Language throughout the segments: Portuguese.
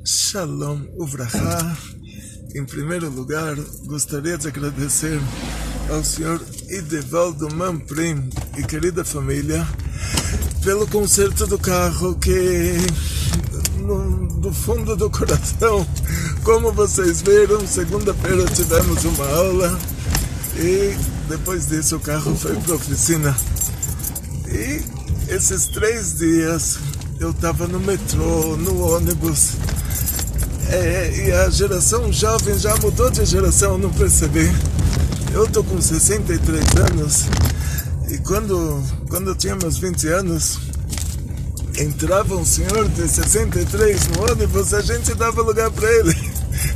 Shalom Uvrahá. Em primeiro lugar, gostaria de agradecer ao senhor Idevaldo Manprim e querida família pelo conserto do carro que, do fundo do coração, como vocês viram, segunda-feira tivemos uma aula e depois disso o carro foi para a oficina. E esses 3 dias eu estava no metrô, no ônibus, e a geração jovem já mudou de geração, eu não percebi. Eu estou com 63 anos e quando eu tinha meus 20 anos, entrava um senhor de 63 no ônibus, a gente dava lugar para ele.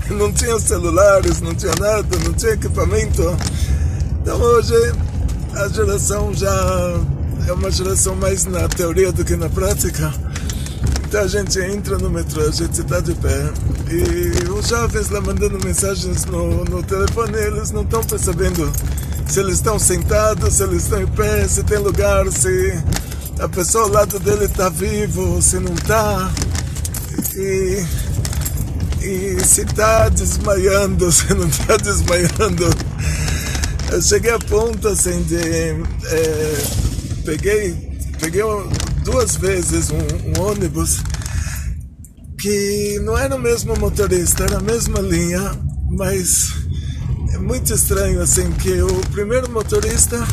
Não tinha celulares, não tinha nada, não tinha equipamento. Então hoje a geração já é uma geração mais na teoria do que na prática. Então a gente entra no metrô, a gente está de pé e os jovens lá mandando mensagens no telefone, eles não estão percebendo se eles estão sentados, se eles estão em pé, se tem lugar, se a pessoa ao lado dele está vivo, se não está, e se está desmaiando, se não está desmaiando. Eu cheguei a ponto assim de peguei 2 vezes um ônibus que não era o mesmo motorista, era a mesma linha, mas é muito estranho assim que o primeiro motorista,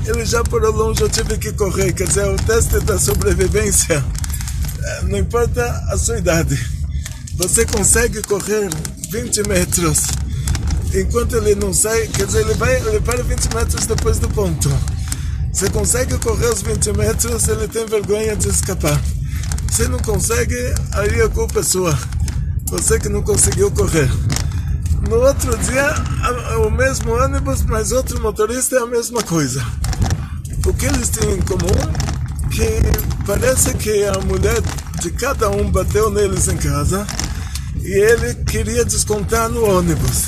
ele já parou longe, eu tive que correr, quer dizer, o teste da sobrevivência, não importa a sua idade, você consegue correr 20 metros, enquanto ele não sai, quer dizer, ele para 20 metros depois do ponto. Você consegue correr os 20 metros, ele tem vergonha de escapar. Se não consegue, aí a culpa é sua. Você que não conseguiu correr. No outro dia, o mesmo ônibus, mas outro motorista é a mesma coisa. O que eles têm em comum, que parece que a mulher de cada um bateu neles em casa e ele queria descontar no ônibus.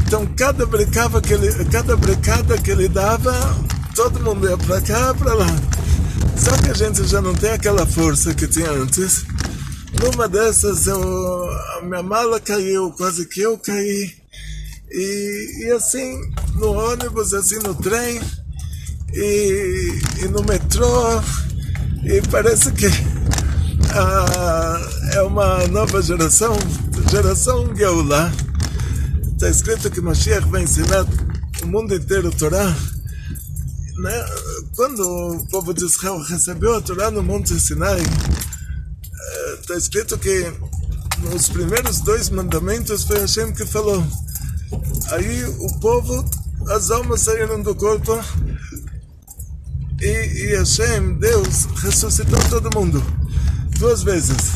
Então cada brecada que ele dava, todo mundo ia para cá, para lá. Só que a gente já não tem aquela força que tinha antes. Numa dessas, a minha mala caiu, quase que eu caí. E assim, no ônibus, assim no trem, e no metrô, e parece que é uma nova geração Geulah. Está escrito que Mashiach vai ensinar o mundo inteiro a Torá. Né? Quando o povo de Israel recebeu a Torá no Monte Sinai, está escrito que nos primeiros 2 mandamentos foi Hashem que falou. Aí o povo, as almas saíram do corpo e Hashem, Deus, ressuscitou todo mundo 2 vezes.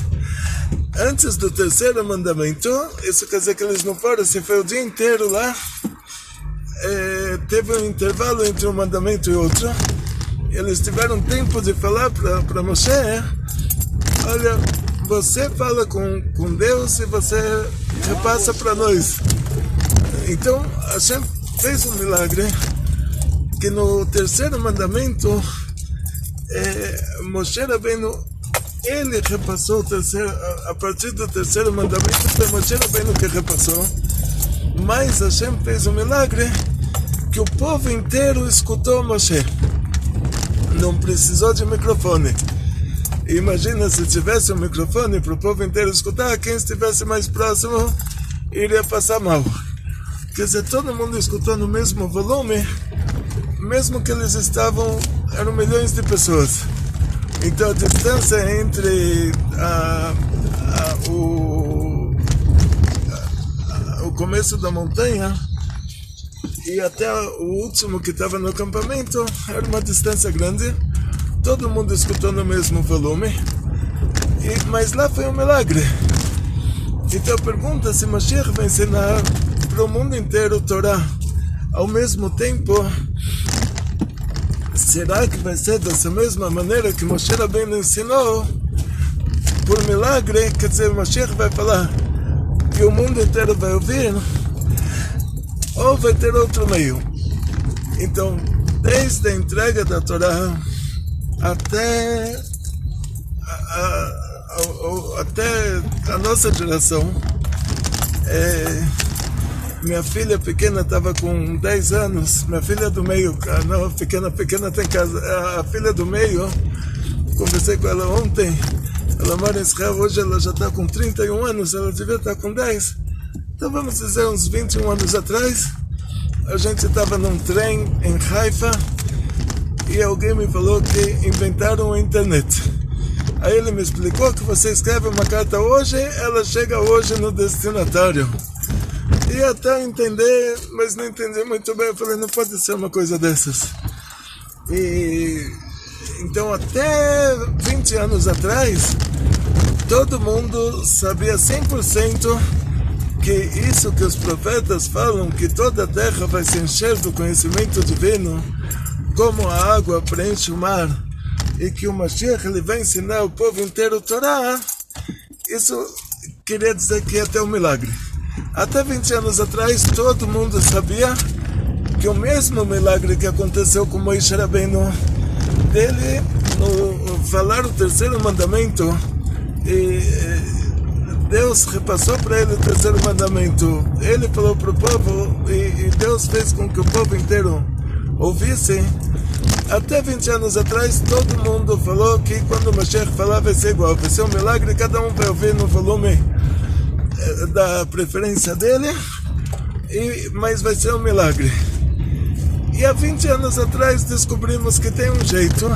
Antes do 3º mandamento, isso quer dizer que eles não foram, se foi o dia inteiro lá, teve um intervalo entre um mandamento e outro. Eles tiveram tempo de falar para Moshe: olha, você fala com Deus e você repassa para nós. Então Hashem fez um milagre que no 3º mandamento Moshe Rabbeinu, ele repassou o 3º, a partir do 3º mandamento foi Moshe Rabbeinu que repassou, mas Hashem fez um milagre que o povo inteiro escutou Moshe. Não precisou de microfone. Imagina se tivesse um microfone para o povo inteiro escutar, quem estivesse mais próximo iria passar mal. Quer dizer, todo mundo escutou no mesmo volume, mesmo que eles eram milhões de pessoas. Então a distância entre o começo da montanha e até o último que estava no acampamento era uma distância grande. Todo mundo escutou no mesmo volume, mas lá foi um milagre. Então pergunta se Mashiach vai ensinar para o mundo inteiro Torá ao mesmo tempo. Será que vai ser dessa mesma maneira que Moshe Rabbeinu ensinou? Por milagre, quer dizer, Mashiach vai falar e o mundo inteiro vai ouvir? Ou vai ter outro meio? Então, desde a entrega da Torá até até a nossa geração, minha filha pequena estava com 10 anos, minha filha do meio, não, pequena tem casa, a filha do meio, conversei com ela ontem, ela mora em Israel, hoje ela já está com 31 anos, ela devia estar com 10, então vamos dizer uns 21 anos atrás, a gente estava num trem em Haifa e alguém me falou que inventaram a internet. Aí ele me explicou que você escreve uma carta hoje, ela chega hoje no destinatário. E até entender, mas não entendi muito bem, eu falei, não pode ser uma coisa dessas. E então até 20 anos atrás, todo mundo sabia 100% que isso que os profetas falam, que toda a terra vai se encher do conhecimento divino, como a água preenche o mar, e que o Mashiach ele vai ensinar o povo inteiro a Torá, isso queria dizer que ia ter um milagre. Até 20 anos atrás, todo mundo sabia que o mesmo milagre que aconteceu com Moisés Rabbeinu, dele, no falar o terceiro mandamento, e Deus repassou para ele o terceiro mandamento, ele falou para o povo, e Deus fez com que o povo inteiro ouvisse. Até 20 anos atrás, todo mundo falou que quando o Mashiach falar vai ser igual, vai ser um milagre, cada um vai ouvir no volume da preferência dele, mas vai ser um milagre. E há 20 anos atrás descobrimos que tem um jeito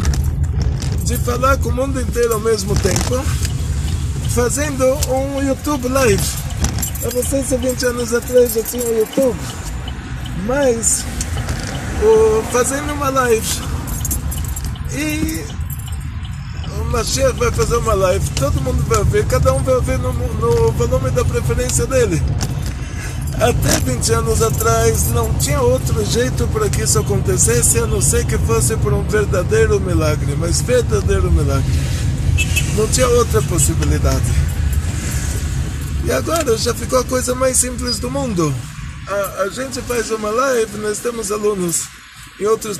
de falar com o mundo inteiro ao mesmo tempo, fazendo um YouTube Live. Eu não sei se 20 anos atrás já tinha um YouTube, mas fazendo uma live. E o Mashiach vai fazer uma live, todo mundo vai ver, cada um vai ver no volume da preferência dele. Até 20 anos atrás não tinha outro jeito para que isso acontecesse, a não ser que fosse por um verdadeiro milagre, mas verdadeiro milagre. Não tinha outra possibilidade. E agora já ficou a coisa mais simples do mundo. A gente faz uma live, nós temos alunos em outros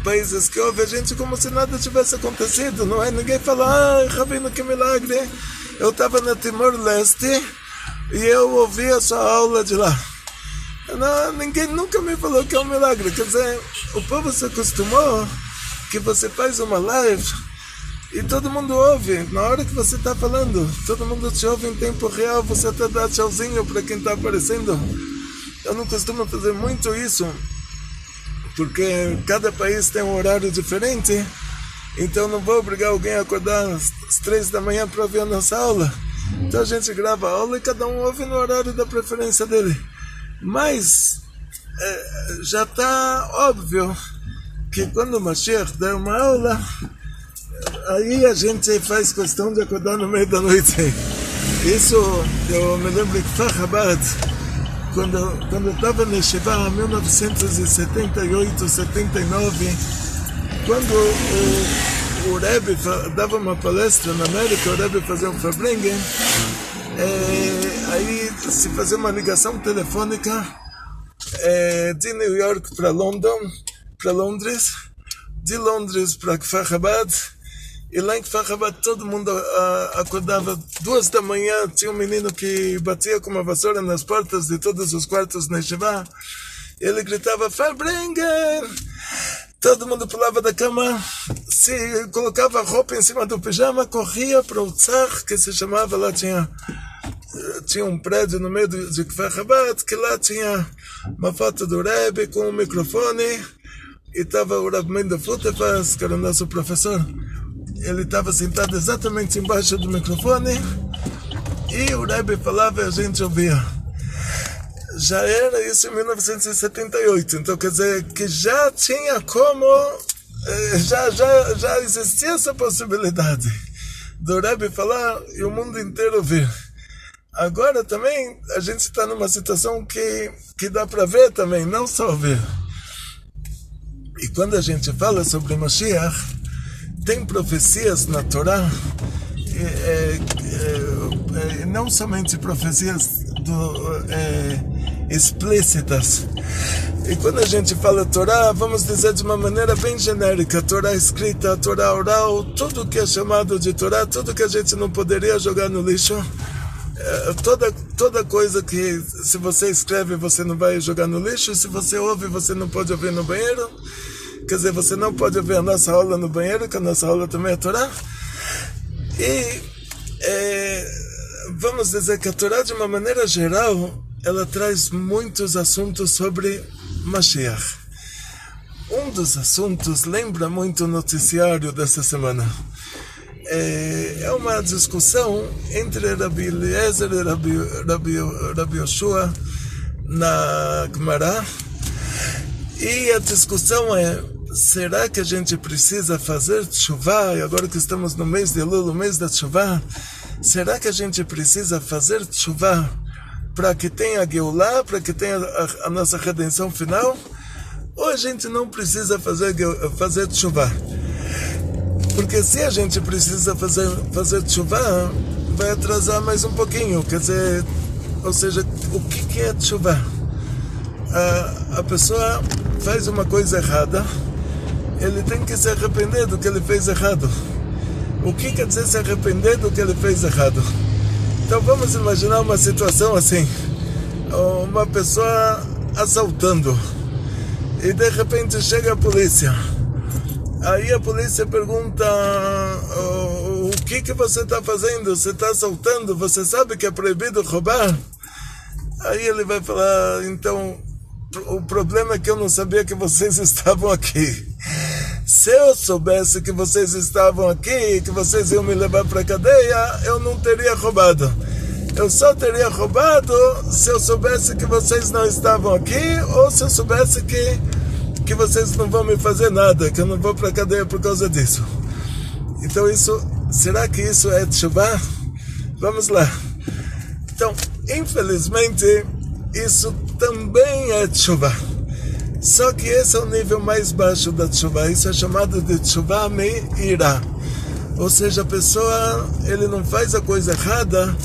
países que ouvem a gente como se nada tivesse acontecido, não é? Ninguém fala, Rabino, que milagre, eu estava na Timor-Leste e eu ouvi a sua aula de lá. Não, ninguém nunca me falou que é um milagre. Quer dizer, o povo se acostumou que você faz uma live e todo mundo ouve, na hora que você está falando, todo mundo te ouve em tempo real, você até dá tchauzinho para quem está aparecendo. Eu não costumo fazer muito isso, porque cada país tem um horário diferente, então não vou obrigar alguém a acordar às 3 da manhã para ouvir a nossa aula. Então a gente grava a aula e cada um ouve no horário da preferência dele. Mas já está óbvio que quando o Mashiach der uma aula, aí a gente faz questão de acordar no meio da noite. Isso eu me lembro que Farrabat, quando eu estava na Yeshiva em 1978, 79, quando o Rebbe dava uma palestra na América, o Rebbe fazia um Farbrengen, aí se fazia uma ligação telefônica de New York para Londres, de Londres para Kfar Chabad, e lá em Kfar Chabad todo mundo acordava 2 da manhã, tinha um menino que batia com uma vassoura nas portas de todos os quartos na Yeshiva, ele gritava Farbrengen, todo mundo pulava da cama, se colocava a roupa em cima do pijama, corria para o Tzar, que se chamava, lá tinha um prédio no meio de Kfar Chabad, que lá tinha uma foto do Rebbe com um microfone, e estava o Rav Mendel Futefas, que era o nosso professor, ele estava sentado exatamente embaixo do microfone, e o Rebbe falava e a gente ouvia. Já era isso em 1978, então quer dizer que já tinha como, já existia essa possibilidade do Rebbe falar e o mundo inteiro ouvir. Agora também a gente está numa situação que dá para ver também, não só ver. E quando a gente fala sobre Mashiach, tem profecias na Torá, não somente profecias explícitas, E quando a gente fala Torá, vamos dizer de uma maneira bem genérica, Torá escrita, Torá oral, tudo que é chamado de Torá, tudo que a gente não poderia jogar no lixo, toda coisa que se você escreve você não vai jogar no lixo, se você ouve você não pode ouvir no banheiro, quer dizer, você não pode ouvir a nossa aula no banheiro, que a nossa aula também é Torá. E vamos dizer que a Torá, de uma maneira geral, ela traz muitos assuntos sobre Mashiach. Um dos assuntos lembra muito o noticiário dessa semana. É uma discussão entre Rabi Eliezer e Rabi Yoshua na Gemara. E a discussão é: será que a gente precisa fazer teshuvah? E agora que estamos no mês de Elul, o mês da teshuvah, será que a gente precisa fazer teshuvah para que tenha Geulah, para que tenha a nossa redenção final? Ou a gente não precisa fazer teshuvah? Porque se a gente precisa fazer teshuvah, vai atrasar mais um pouquinho. Quer dizer, ou seja, o que é teshuvah? A pessoa faz uma coisa errada, ele tem que se arrepender do que ele fez errado. O que quer dizer se arrepender do que ele fez errado? Então vamos imaginar uma situação assim: uma pessoa assaltando e de repente chega a polícia. Aí a polícia pergunta: o que você está fazendo? Você está assaltando? Você sabe que é proibido roubar? Aí ele vai falar: então, o problema é que eu não sabia que vocês estavam aqui. Se eu soubesse que vocês estavam aqui, que vocês iam me levar para a cadeia, eu não teria roubado. Eu só teria roubado se eu soubesse que vocês não estavam aqui, ou se eu soubesse que vocês não vão me fazer nada, que eu não vou para a cadeia por causa disso. Então será que isso é teshuvah? Vamos lá. Então, infelizmente, isso também é teshuvah. Só que esse é o nível mais baixo da teshuvah. Isso é chamado de teshuvah me'irah. Ou seja, a pessoa, ele não faz a coisa errada,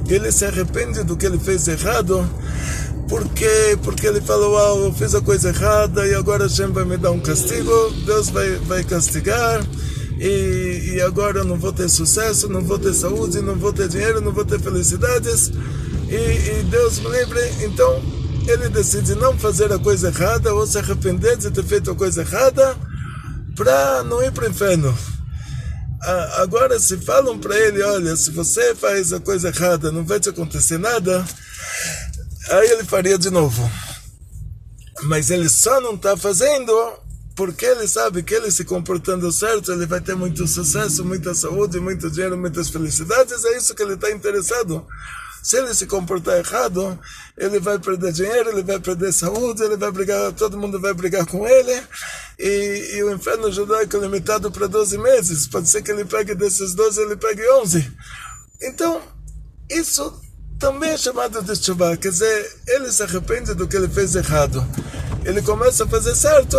ele se arrepende do que ele fez errado, porque ele falou: eu fiz a coisa errada e agora Hashem vai me dar um castigo, Deus vai castigar, e agora eu não vou ter sucesso, não vou ter saúde, não vou ter dinheiro, não vou ter felicidades, e Deus me livre. Então ele decide não fazer a coisa errada, ou se arrepender de ter feito a coisa errada, para não ir para o inferno. Agora, se falam para ele: olha, se você faz a coisa errada, não vai te acontecer nada, aí ele faria de novo. Mas ele só não está fazendo porque ele sabe que ele se comportando certo, ele vai ter muito sucesso, muita saúde, muito dinheiro, muitas felicidades. É isso que ele está interessado. Se ele se comportar errado, ele vai perder dinheiro, ele vai perder saúde, ele vai brigar, todo mundo vai brigar com ele, e o inferno judaico é limitado para 12 meses. Pode ser que ele pegue desses 12, ele pegue 11. Então, isso também é chamado de teshuvah. Quer dizer, ele se arrepende do que ele fez errado. Ele começa a fazer certo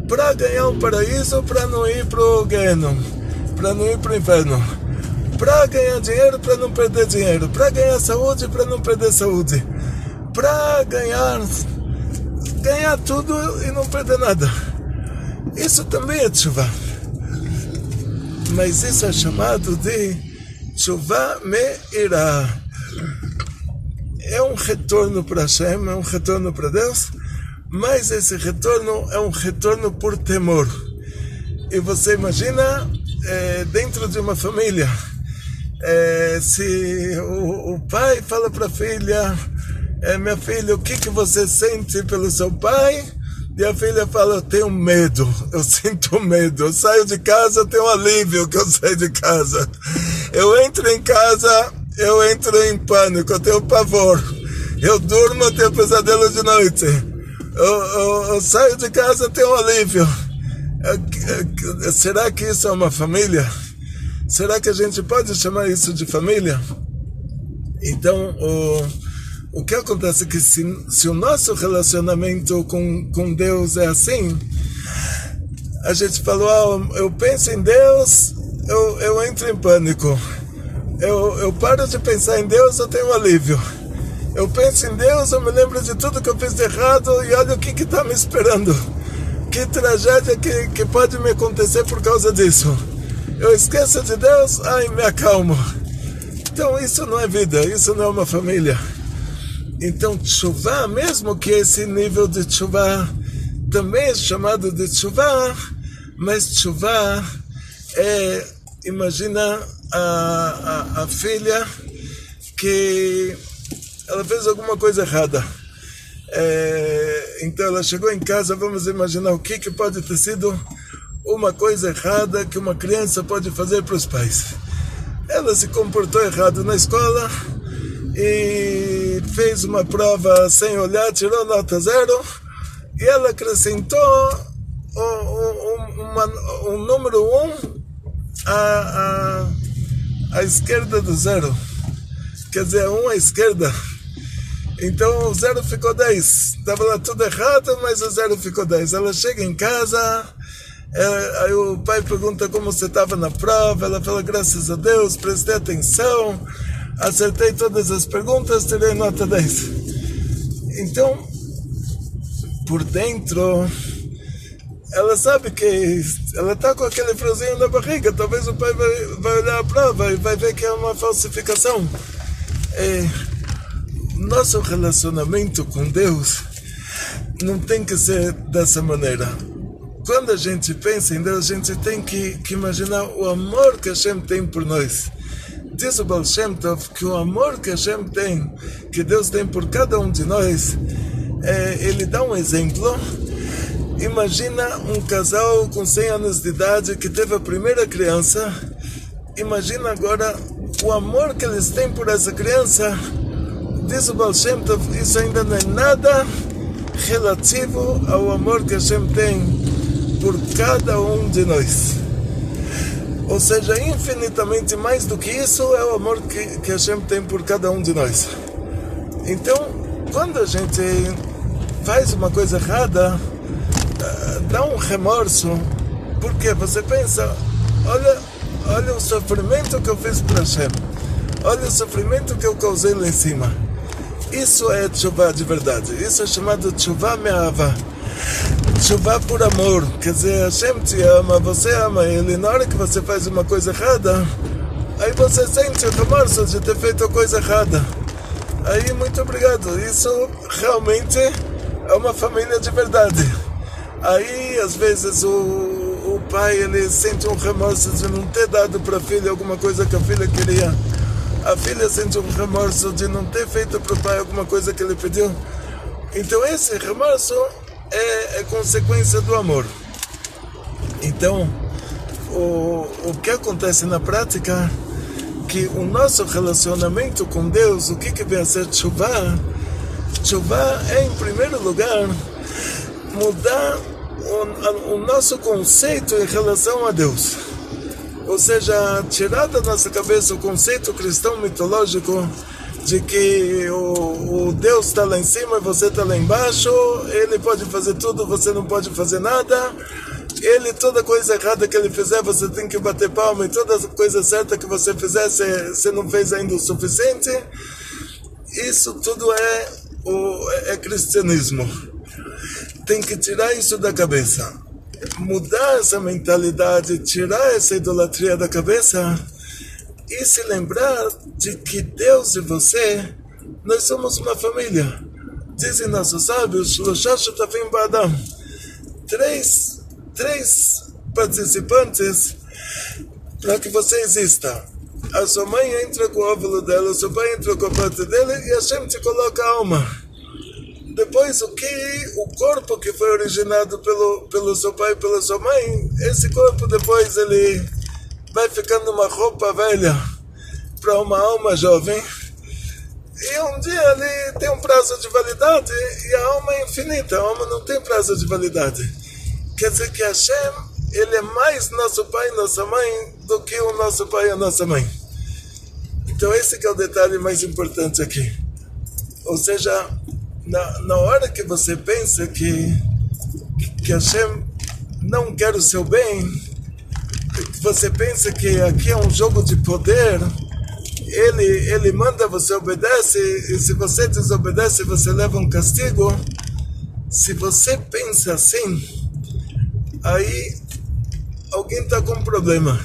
para ganhar um paraíso, para não ir para o Gehenom, para não ir para o inferno. Para ganhar dinheiro, para não perder dinheiro. Para ganhar saúde, para não perder saúde. Para ganhar tudo e não perder nada. Isso também é teshuvah. Mas isso é chamado de teshuvah me'irah. É um retorno para Hashem, é um retorno para Deus, mas esse retorno é um retorno por temor. E você imagina, dentro de uma família, se o pai fala para a filha: minha filha, o que você sente pelo seu pai? E a filha fala: eu tenho medo, eu sinto medo, eu saio de casa, eu tenho um alívio que eu saio de casa. Eu entro em casa, eu entro em pânico, eu tenho pavor. Eu durmo, eu tenho pesadelo de noite. Eu saio de casa, eu tenho um alívio. Será que isso é uma família? Será que a gente pode chamar isso de família? Então, o que acontece é que se o nosso relacionamento com Deus é assim, a gente falou: eu penso em Deus, eu entro em pânico. Eu paro de pensar em Deus, eu tenho um alívio. Eu penso em Deus, eu me lembro de tudo que eu fiz de errado e olha o que está me esperando. Que tragédia que pode me acontecer por causa disso. Eu esqueço de Deus, me acalmo. Então isso não é vida, isso não é uma família. Então tchuvá, mesmo que esse nível de tchuvá também é chamado de tchuvá, mas tchuvá é, imagina a filha que ela fez alguma coisa errada. Então ela chegou em casa, vamos imaginar o que pode ter sido uma coisa errada que uma criança pode fazer para os pais. Ela se comportou errado na escola e fez uma prova sem olhar, tirou nota 0 e ela acrescentou um número 1 à esquerda do 0. Quer dizer, 1 à esquerda. Então o 0 ficou 10. Estava lá tudo errado, mas o 0 ficou 10. Ela chega em casa, aí o pai pergunta como você estava na prova. Ela fala, graças a Deus, prestei atenção, acertei todas as perguntas, tirei nota 10. Então, por dentro, ela sabe que ela está com aquele friozinho na barriga. Talvez o pai vai olhar a prova e vai ver que é uma falsificação. Nosso relacionamento com Deus não tem que ser dessa maneira. Quando a gente pensa em Deus, a gente tem que imaginar o amor que Hashem tem por nós. Diz o Baal Shem Tov que o amor que Hashem tem, que Deus tem por cada um de nós, ele dá um exemplo. Imagina um casal com 100 anos de idade que teve a primeira criança. Imagina agora o amor que eles têm por essa criança. Diz o Baal Shem Tov, isso ainda não é nada relativo ao amor que Hashem tem por cada um de nós. Ou seja, infinitamente mais do que isso é o amor que Hashem tem por cada um de nós. Então, quando a gente faz uma coisa errada, dá um remorso, porque você pensa, olha o sofrimento que eu fiz para Hashem, olha o sofrimento que eu causei lá em cima. Isso é tchuvá de verdade. Isso é chamado tchuvá me'ava. Tchuvá por amor. Quer dizer, Hashem te ama, você ama Ele. Na hora que você faz uma coisa errada, aí você sente o remorso de ter feito a coisa errada. Aí, muito obrigado. Isso realmente é uma família de verdade. Aí, às vezes, o pai ele sente um remorso de não ter dado para a filha alguma coisa que a filha queria. A filha sente um remorso de não ter feito para o pai alguma coisa que ele pediu. Então esse remorso é consequência do amor. Então, o que acontece na prática, que o nosso relacionamento com Deus, o que vem a ser tchuvá? Tchuvá é, em primeiro lugar, mudar o nosso conceito em relação a Deus. Ou seja, tirar da nossa cabeça o conceito cristão mitológico de que o Deus está lá em cima e você está lá embaixo, Ele pode fazer tudo, você não pode fazer nada, toda coisa errada que Ele fizer, você tem que bater palma, e toda coisa certa que você fizer, você não fez ainda o suficiente. Isso tudo é cristianismo. Tem que tirar isso da cabeça. Mudar essa mentalidade, tirar essa idolatria da cabeça e se lembrar de que Deus e você, nós somos uma família. Dizem nossos sábios, três participantes para que você exista. A sua mãe entra com o óvulo dela, o seu pai entra com a parte dele e a Hashem te coloca a alma. Depois, o corpo que foi originado pelo seu pai e pela sua mãe, esse corpo depois ele vai ficando uma roupa velha para uma alma jovem. E um dia ele tem um prazo de validade e a alma é infinita, a alma não tem prazo de validade. Quer dizer que Hashem, ele é mais nosso pai e nossa mãe do que o nosso pai e a nossa mãe. Então esse que é o detalhe mais importante aqui. Ou seja, na hora que você pensa que Hashem não quer o seu bem, você pensa que aqui é um jogo de poder, ele manda, você obedece, e se você desobedece, você leva um castigo. Se você pensa assim, aí alguém está com um problema.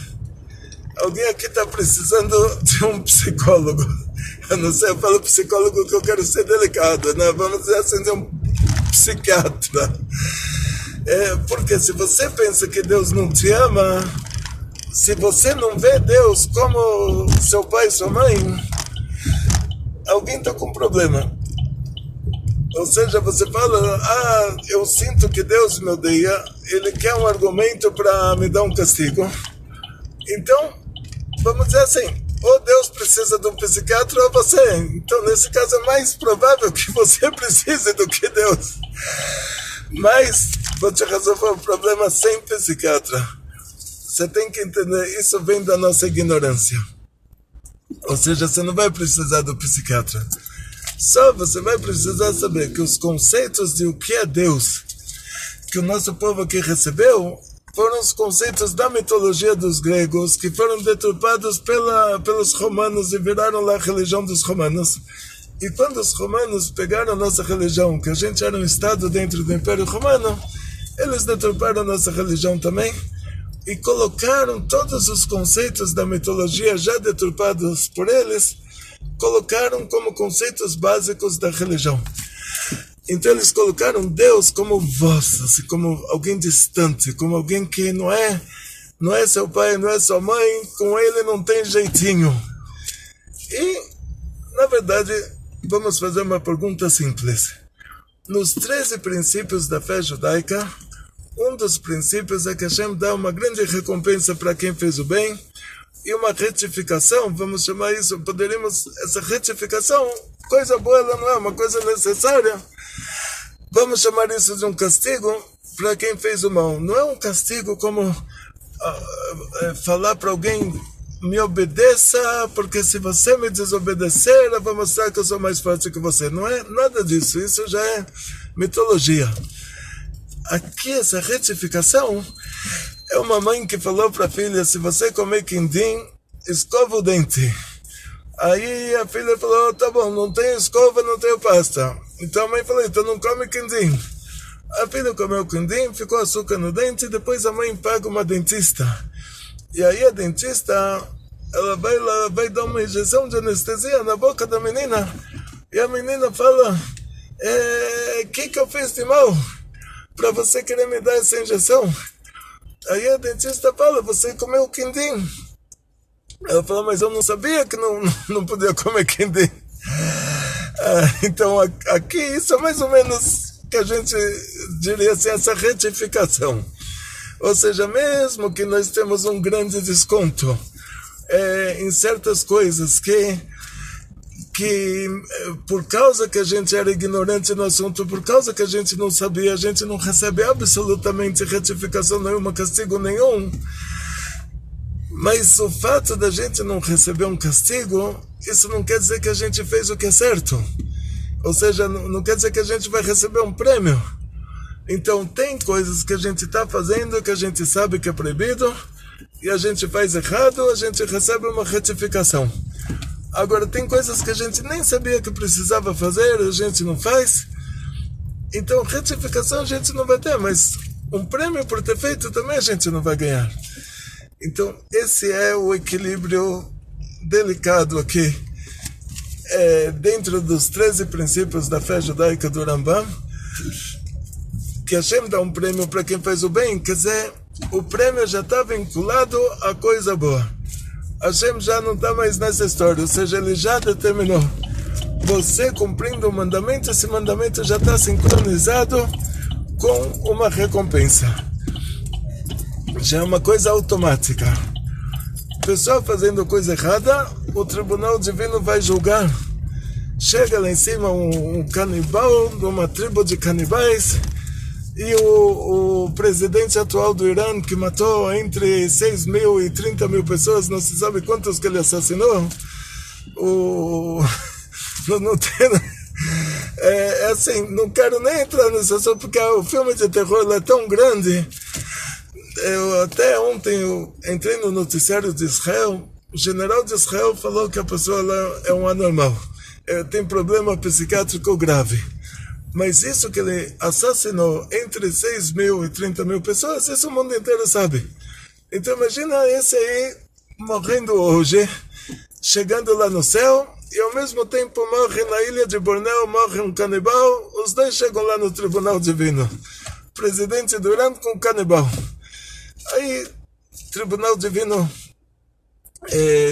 Alguém aqui está precisando de um psicólogo. Eu não sei, eu falo psicólogo que eu quero ser delicado, né? Vamos dizer assim, de um psiquiatra. Porque se você pensa que Deus não te ama, se você não vê Deus como seu pai e sua mãe, alguém está com problema. Ou seja, você fala, eu sinto que Deus me odeia, ele quer um argumento para me dar um castigo. Então, vamos dizer assim, ou Deus precisa de um psiquiatra ou você. Então, nesse caso, é mais provável que você precise do que Deus. Mas, vou te resolver o problema sem psiquiatra. Você tem que entender, isso vem da nossa ignorância. Ou seja, você não vai precisar do psiquiatra. Só você vai precisar saber que os conceitos de o que é Deus, que o nosso povo aqui recebeu, foram os conceitos da mitologia dos gregos, que foram deturpados pelos romanos e viraram lá a religião dos romanos. E quando os romanos pegaram a nossa religião, que a gente era um estado dentro do Império Romano, eles deturparam a nossa religião também e colocaram todos os conceitos da mitologia já deturpados por eles, colocaram como conceitos básicos da religião. Então eles colocaram Deus como voz, assim, como alguém distante, como alguém que não é seu pai, não é sua mãe, com ele não tem jeitinho. E, na verdade, vamos fazer uma pergunta simples. Nos 13 princípios da fé judaica, um dos princípios é que Hashem dá uma grande recompensa para quem fez o bem, e uma retificação, vamos chamar isso, essa retificação, coisa boa, ela não é uma coisa necessária, vamos chamar isso de um castigo para quem fez o mal. Não é um castigo como falar para alguém, me obedeça, porque se você me desobedecer, eu vou mostrar que eu sou mais forte que você. Não é nada disso, isso já é mitologia. Aqui essa retificação é uma mãe que falou para a filha, se você comer quindim, escova o dente. Aí a filha falou, tá bom, não tenho escova, não tenho pasta. Então a mãe falou, então não come quindim. A filha comeu quindim, ficou açúcar no dente, depois a mãe paga uma dentista. E aí a dentista, ela vai dar uma injeção de anestesia na boca da menina. E a menina fala, que eu fiz de mal para você querer me dar essa injeção? Aí a dentista fala, você comeu quindim. Ela fala, mas eu não sabia que não podia comer quindim. Então aqui isso é mais ou menos que a gente diria assim, essa retificação. Ou seja, mesmo que nós temos um grande desconto em certas coisas que por causa que a gente era ignorante no assunto, por causa que a gente não sabia, a gente não recebe absolutamente retificação nenhuma, castigo nenhum. Mas o fato da gente não receber um castigo, isso não quer dizer que a gente fez o que é certo. Ou seja, não quer dizer que a gente vai receber um prêmio. Então tem coisas que a gente está fazendo que a gente sabe que é proibido e a gente faz errado, a gente recebe uma retificação. Agora tem coisas que a gente nem sabia que precisava fazer, a gente não faz. Então retificação a gente não vai ter, mas um prêmio por ter feito também a gente não vai ganhar. Então esse é o equilíbrio delicado aqui, dentro dos 13 princípios da fé judaica do Rambam, que Hashem dá um prêmio para quem faz o bem, quer dizer, o prêmio já está vinculado à coisa boa. Hashem já não está mais nessa história, ou seja, ele já determinou. Você cumprindo o mandamento, esse mandamento já está sincronizado com uma recompensa. Já é uma coisa automática. Pessoa fazendo coisa errada, o tribunal divino vai julgar. Chega lá em cima um canibal de uma tribo de canibais, e o presidente atual do Irã, que matou entre 6 mil e 30 mil pessoas, não se sabe quantos que ele assassinou, não tem, assim, não quero nem entrar nesse assunto, porque o filme de terror é tão grande. Até ontem eu entrei no noticiário de Israel, O general de Israel falou que a pessoa lá é um anormal, tem problema psiquiátrico grave. Mas isso que ele assassinou entre 6 mil e 30 mil pessoas, isso o mundo inteiro sabe. Então imagina esse aí morrendo hoje, chegando lá no céu, e ao mesmo tempo morre na ilha de Borneo, morre um canibal, os dois chegam lá no tribunal divino. Presidente Durant com canibal. Aí, tribunal divino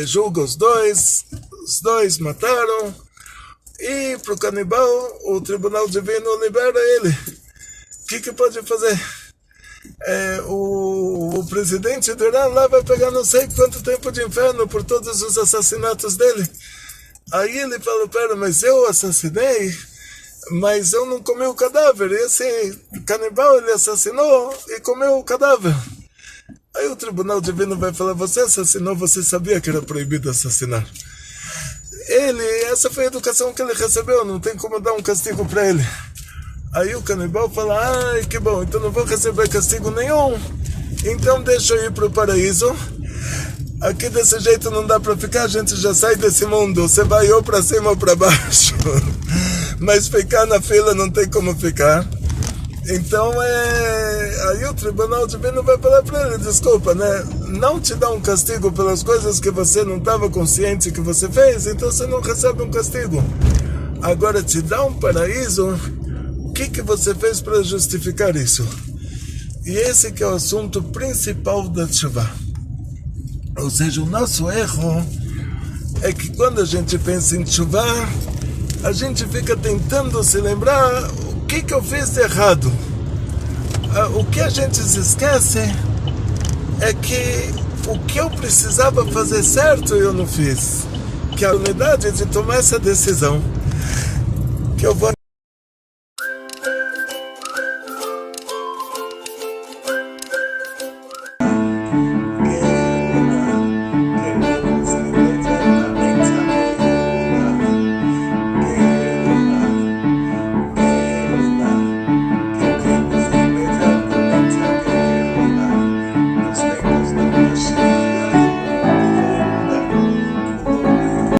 julga os dois mataram, e para o canibal, o tribunal divino libera ele. O que pode fazer? O presidente do Irã lá vai pegar não sei quanto tempo de inferno por todos os assassinatos dele. Aí ele fala, pera, mas eu assassinei, mas eu não comi o cadáver. Esse canibal ele assassinou e comeu o cadáver. Aí o tribunal divino vai falar, você assassinou, você sabia que era proibido assassinar. Essa foi a educação que ele recebeu, não tem como dar um castigo para ele. Aí o canibal fala, ai que bom, então não vou receber castigo nenhum, então deixa eu ir para o paraíso. Aqui desse jeito não dá para ficar, a gente já sai desse mundo, você vai ou para cima ou para baixo. Mas ficar na fila não tem como ficar. Então aí o tribunal divino vai falar para ele, desculpa, né? Não te dá um castigo pelas coisas que você não estava consciente que você fez, então você não recebe um castigo. Agora te dá um paraíso, o que você fez para justificar isso? E esse que é o assunto principal da Teshuvah. Ou seja, o nosso erro é que quando a gente pensa em Teshuvah, a gente fica tentando se lembrar o que eu fiz de errado. O que a gente se esquece é que o que eu precisava fazer certo eu não fiz. Que a unidade de tomar essa decisão, que eu vou